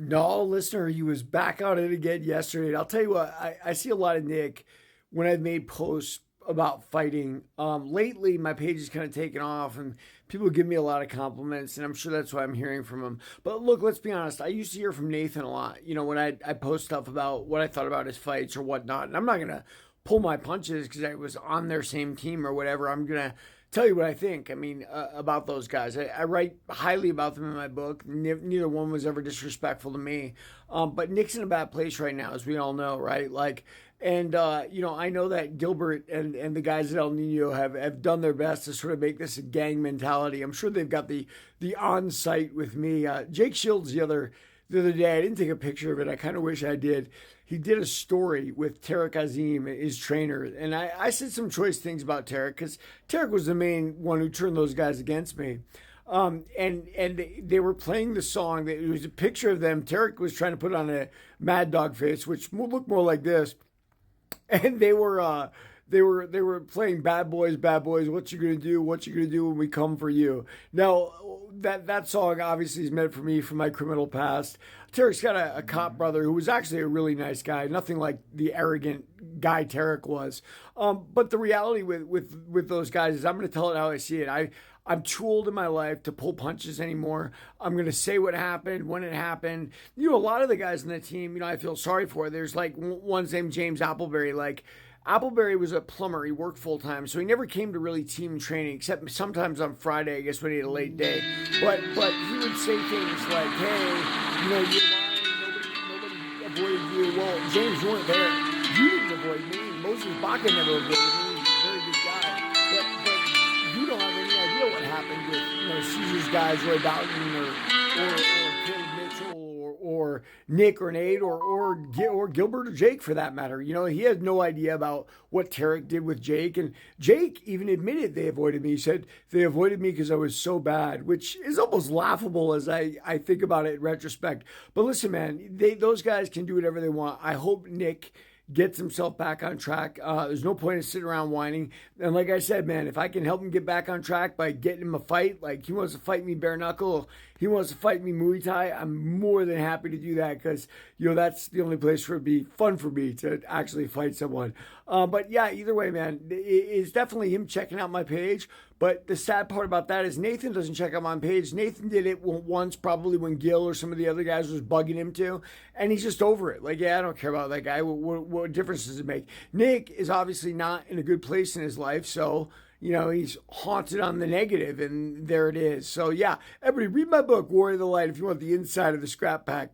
No, listener, he was back on it again yesterday. And I'll tell you what, I see a lot of Nick when I've made posts about fighting. Lately, my page is kind of taken off and people give me a lot of compliments, and I'm sure that's why I'm hearing from him. But look, let's be honest. I used to hear from Nathan a lot, when I post stuff about what I thought about his fights or whatnot. And I'm not going to pull my punches because I was on their same team or whatever. I'm going to tell you what I think. I mean, about those guys. I write highly about them in my book. Neither one was ever disrespectful to me. But Nick's in a bad place right now, as we all know, right? Like, and I know that Gilbert and the guys at El Nino have done their best to sort of make this a gang mentality. I'm sure they've got the on site with me. Jake Shields the other day, I didn't take a picture of it. I kind of wish I did. He did a story with Tarek Azim, his trainer, and I said some choice things about Tarek because Tarek was the main one who turned those guys against me. And they were playing the song. It was a picture of them. Tarek was trying to put on a Mad Dog face, which looked more like this, and they were playing Bad Boys, Bad Boys. What you gonna do? What you gonna do when we come for you? Now that song obviously is meant for me from my criminal past. Tarek's got a cop brother who was actually a really nice guy, nothing like the arrogant guy Tarek was. But the reality with those guys is I'm gonna tell it how I see it. I'm too old in my life to pull punches anymore. I'm going to say what happened, when it happened. A lot of the guys on the team, I feel sorry for. There's like one's named James Appleberry. Like, Appleberry was a plumber. He worked full time, so he never came to really team training, except sometimes on Friday, I guess, when he had a late day. But he would say things like, hey, you're lying, nobody avoided you. Well, James, you weren't there. You didn't avoid me. Moses Baca never avoided me. He's a very good guy. But you don't have any idea what happened with Caesar's guys, Roy Boughton or Caleb Mitchell or Nick or Nate or Gilbert or Jake for that matter. He had no idea about what Tarek did with Jake, and Jake even admitted they avoided me. He said they avoided me because I was so bad, which is almost laughable as I think about it in retrospect. But listen, man, those guys can do whatever they want. I hope Nick gets himself back on track. There's no point in sitting around whining. And like I said, man, if I can help him get back on track by getting him a fight, like he wants to fight me bare knuckle, he wants to fight me Muay Thai, I'm more than happy to do that because, that's the only place where it'd be fun for me to actually fight someone. But yeah, either way, man, it's definitely him checking out my page. But the sad part about that is Nathan doesn't check out my page. Nathan did it once, probably when Gil or some of the other guys was bugging him to, and he's just over it. Like, yeah, I don't care about that guy. What difference does it make? Nick is obviously not in a good place in his life, so he's haunted on the negative, and there it is. So yeah, everybody read my book, Warrior of the Light, if you want the inside of the scrap pack.